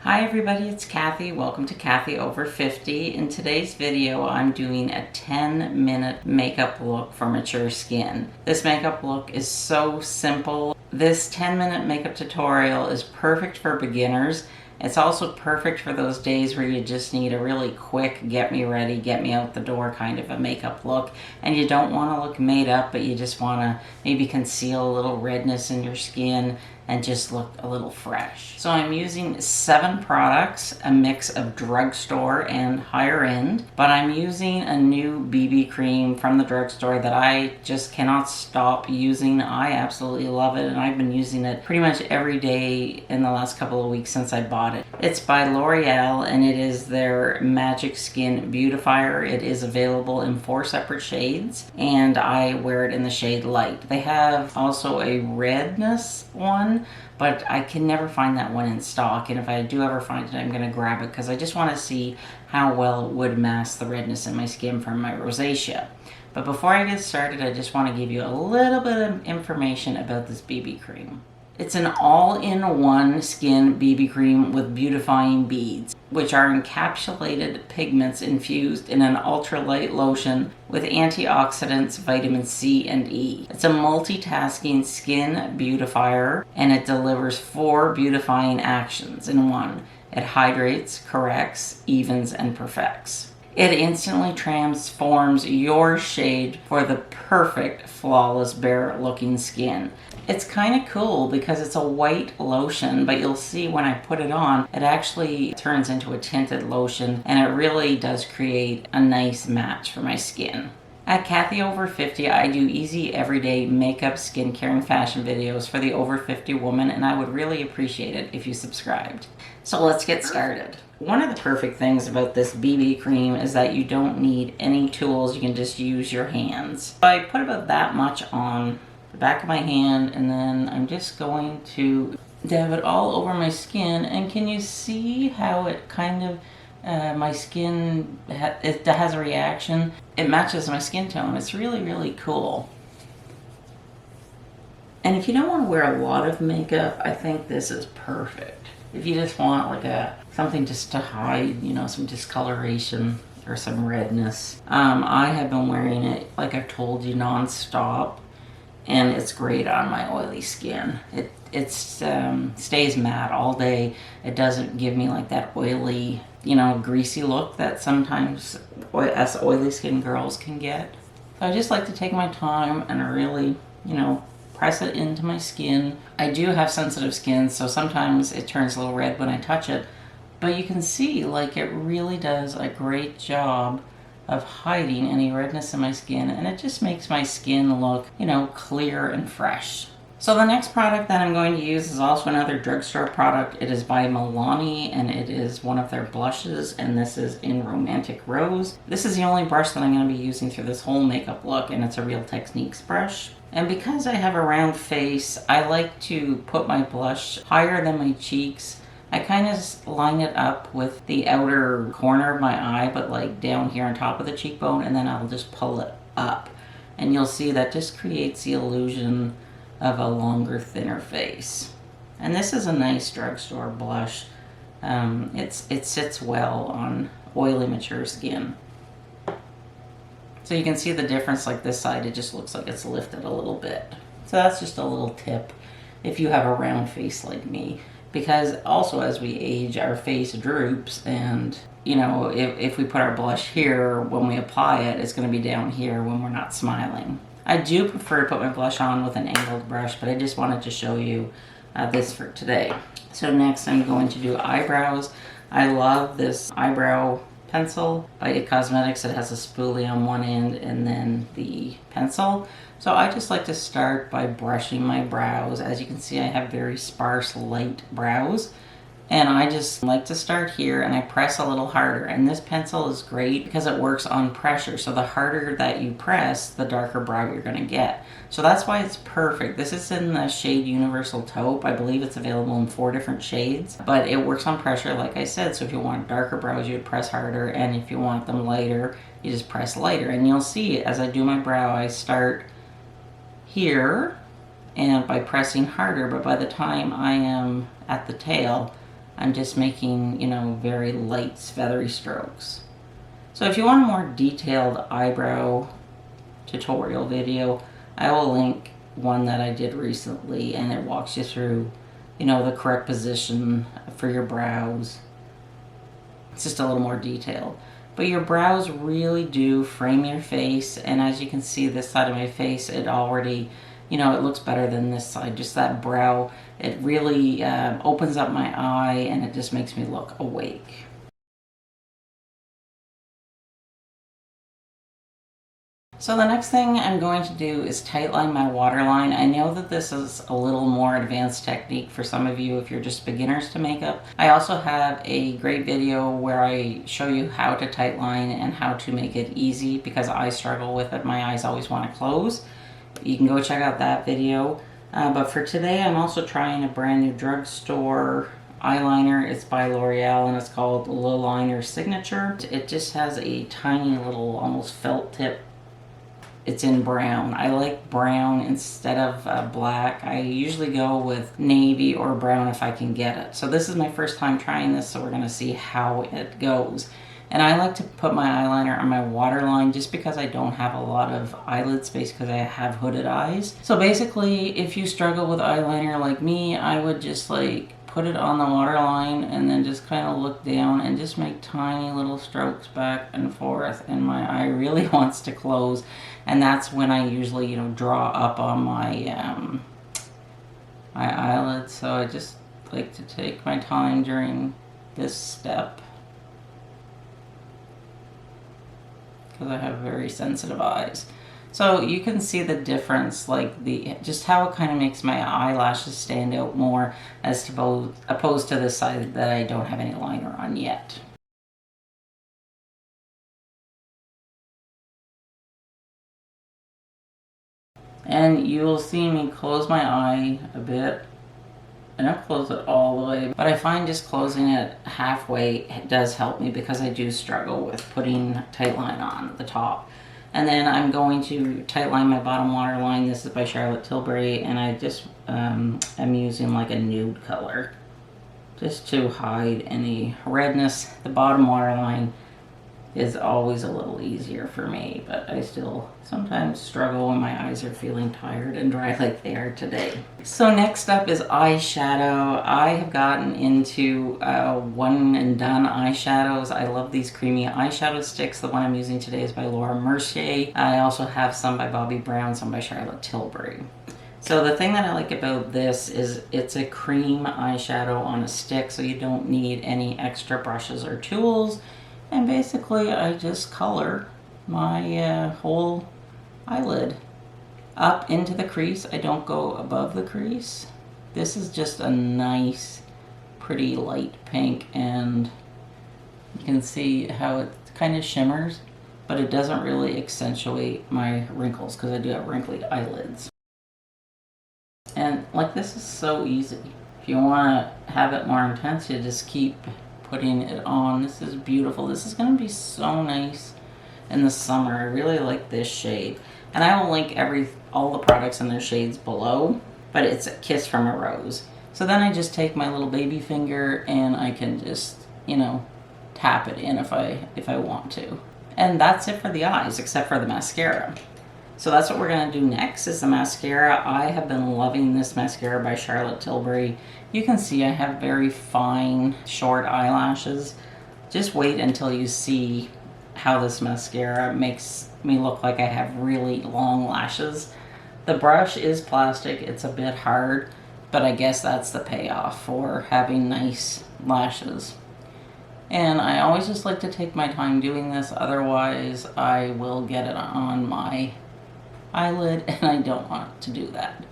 Hi everybody, it's Cathy. Welcome to Cathy Over 50. In today's video, I'm doing a 10-minute makeup look for mature skin. This makeup look is so simple. This 10-minute makeup tutorial is perfect for beginners. It's also perfect for those days where you just need a really quick get me ready, get me out the door kind of a makeup look, and you don't want to look made up, but you just want to maybe conceal a little redness in your skin and just look a little fresh. So I'm using 7 products, a mix of drugstore and higher end, but I'm using a new BB cream from the drugstore that I just cannot stop using. I absolutely love it, and I've been using it pretty much every day in the last couple of weeks since I bought it. It's by L'Oreal, and it is their Magic Skin Beautifier. It is available in 4 separate shades, and I wear it in the shade Light. They have also a redness one, but I can never find that one in stock, and if I do ever find it, I'm going to grab it because I just want to see how well it would mask the redness in my skin from my rosacea. But before I get started, I just want to give you a little bit of information about this BB cream. It's an all-in-one skin BB cream with beautifying beads, which are encapsulated pigments infused in an ultralight lotion with antioxidants, vitamin C and E. It's a multitasking skin beautifier, and it delivers 4 beautifying actions in one. It hydrates, corrects, evens, and perfects. It instantly transforms your shade for the perfect, flawless, bare-looking skin. It's kind of cool because it's a white lotion, but you'll see when I put it on, it actually turns into a tinted lotion, and it really does create a nice match for my skin. At Cathy Over 50, I do easy, everyday makeup, skincare, and fashion videos for the over 50 woman, and I would really appreciate it if you subscribed. So let's get started. One of the perfect things about this BB cream is that you don't need any tools. You can just use your hands. So I put about that much on the back of my hand, and then I'm just going to dab it all over my skin. And can you see how it kind of my skin it has a reaction? It matches my skin tone. It's really, really cool. And if you don't want to wear a lot of makeup, I think this is perfect. If you just want like something just to hide, you know, some discoloration or some redness. I have been wearing it, like I've told you, non-stop, and it's great on my oily skin. It stays matte all day. It doesn't give me like that oily, you know, greasy look that sometimes us oily skin girls can get. So I just like to take my time and really, you know, press it into my skin. I do have sensitive skin, so sometimes it turns a little red when I touch it, but you can see like it really does a great job of hiding any redness in my skin, and it just makes my skin look, you know, clear and fresh. So the next product that I'm going to use is also another drugstore product. It is by Milani, and it is one of their blushes, and this is in Romantic Rose. This is the only brush that I'm going to be using through this whole makeup look, and it's a Real Techniques brush. And because I have a round face, I like to put my blush higher than my cheeks. I kind of line it up with the outer corner of my eye, but like down here on top of the cheekbone, and then I'll just pull it up. And you'll see that just creates the illusion of a longer, thinner face. And this is a nice drugstore blush. It sits well on oily, mature skin. So you can see the difference, like this side, it just looks like it's lifted a little bit. So that's just a little tip if you have a round face like me. Because also as we age, our face droops, and you know, if we put our blush here, when we apply it, it's going to be down here when we're not smiling. I do prefer to put my blush on with an angled brush, but I just wanted to show you this for today. So next I'm going to do eyebrows. I love this eyebrow pencil by It Cosmetics. It has a spoolie on one end and then the pencil. So I just like to start by brushing my brows. As you can see, I have very sparse, light brows. And I just like to start here, and I press a little harder. And this pencil is great because it works on pressure. So the harder that you press, the darker brow you're going to get. So that's why it's perfect. This is in the shade Universal Taupe. I believe it's available in 4 different shades. But it works on pressure, like I said. So if you want darker brows, you would press harder. And if you want them lighter, you just press lighter. And you'll see as I do my brow, I start here and by pressing harder. But by the time I am at the tail, I'm just making, you know, very light feathery strokes. So if you want a more detailed eyebrow tutorial video, I will link one that I did recently, and it walks you through, you know, the correct position for your brows. It's just a little more detailed. But your brows really do frame your face, and as you can see, this side of my face, it already, you know, it looks better than this side. Just that brow, it really opens up my eye, and it just makes me look awake. So the next thing I'm going to do is tightline my waterline. I know that this is a little more advanced technique for some of you if you're just beginners to makeup. I also have a great video where I show you how to tightline and how to make it easy, because I struggle with it. My eyes always want to close. You can go check out that video. But for today, I'm also trying a brand new drugstore eyeliner. It's by L'Oreal and it's called Liner Signature. It just has a tiny little almost felt tip. It's in brown. I like brown instead of black. I usually go with navy or brown if I can get it. So this is my first time trying this, so we're gonna see how it goes. And I like to put my eyeliner on my waterline just because I don't have a lot of eyelid space because I have hooded eyes. So basically, if you struggle with eyeliner like me, I would just like put it on the waterline and then just kind of look down and just make tiny little strokes back and forth, and my eye really wants to close. And that's when I usually, you know, draw up on my my eyelids. So I just like to take my time during this step because I have very sensitive eyes. So you can see the difference, like just how it kind of makes my eyelashes stand out more as opposed to this side that I don't have any liner on yet. And you will see me close my eye a bit. I don't close it all the way, but I find just closing it halfway does help me because I do struggle with putting tight line on the top. And then I'm going to tightline my bottom waterline. This is by Charlotte Tilbury, and I just am using like a nude color just to hide any redness. The bottom waterline is always a little easier for me, but I still sometimes struggle when my eyes are feeling tired and dry like they are today. So next up is eyeshadow. I have gotten into one and done eyeshadows. I love these creamy eyeshadow sticks. The one I'm using today is by Laura Mercier. I also have some by Bobbi Brown, some by Charlotte Tilbury. So the thing that I like about this is it's a cream eyeshadow on a stick, so you don't need any extra brushes or tools. And basically, I just color my whole eyelid up into the crease. I don't go above the crease. This is just a nice, pretty light pink, and you can see how it kind of shimmers, but it doesn't really accentuate my wrinkles because I do have wrinkly eyelids. And like, this is so easy. If you want to have it more intense, you just keep putting it on. This is beautiful. This is going to be so nice in the summer. I really like this shade, and I will link all the products and their shades below, but it's a Kiss from a Rose. So then I just take my little baby finger and I can just, you know, tap it in if I want to. And that's it for the eyes, except for the mascara. So that's what we're going to do next is the mascara. I have been loving this mascara by Charlotte Tilbury. You can see I have very fine, short eyelashes. Just wait until you see how this mascara makes me look like I have really long lashes. The brush is plastic. It's a bit hard, but I guess that's the payoff for having nice lashes. And I always just like to take my time doing this, otherwise I will get it on my eyelid, and I don't want to do that.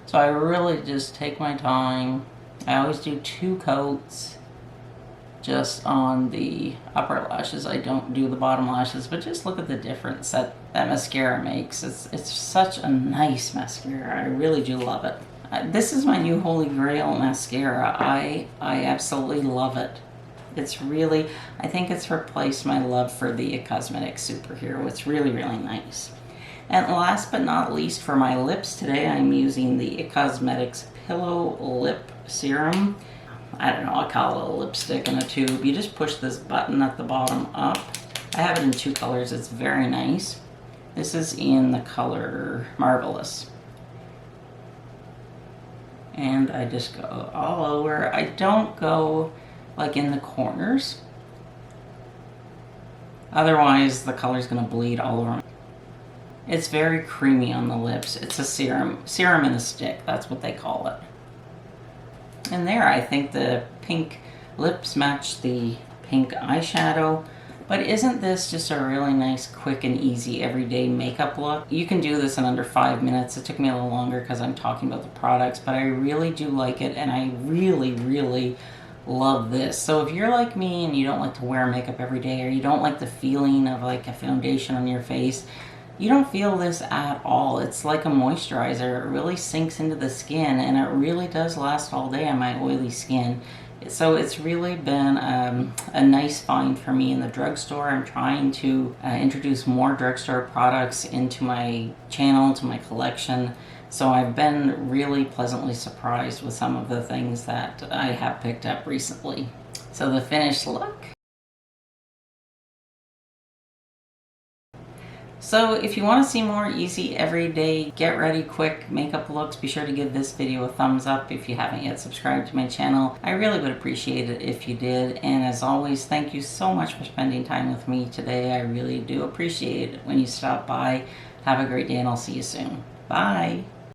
So I really just take my time. I always do 2 coats just on the upper lashes. I don't do the bottom lashes, but just look at the difference that mascara makes. It's such a nice mascara. I really do love it. This is my new holy grail mascara. I absolutely love it. It's really, I think it's replaced my love for the IT Cosmetics Superhero. It's really, really nice. And last but not least, for my lips today, I'm using the IT Cosmetics Pillow Lip Serum. I don't know, I call it a lipstick in a tube. You just push this button at the bottom up. I have it in 2 colors. It's very nice. This is in the color Marvelous. And I just go all over. I don't go like in the corners. Otherwise, the color's gonna bleed all over. It's very creamy on the lips. It's a serum in a stick. That's what they call it. And there, I think the pink lips match the pink eyeshadow. But isn't this just a really nice, quick and easy everyday makeup look? You can do this in under 5 minutes. It took me a little longer because I'm talking about the products, but I really do like it, and I really, really love this. So if you're like me and you don't like to wear makeup every day, or you don't like the feeling of like a foundation on your face, you don't feel this at all. It's like a moisturizer. It really sinks into the skin, and it really does last all day on my oily skin. So it's really been a nice find for me in the drugstore. I'm trying to introduce more drugstore products into my channel, to my collection. So I've been really pleasantly surprised with some of the things that I have picked up recently. So the finished look. So if you want to see more easy, everyday, get ready, quick makeup looks, be sure to give this video a thumbs up. If you haven't yet subscribed to my channel, I really would appreciate it if you did. And as always, thank you so much for spending time with me today. I really do appreciate it when you stop by. Have a great day, and I'll see you soon. Bye.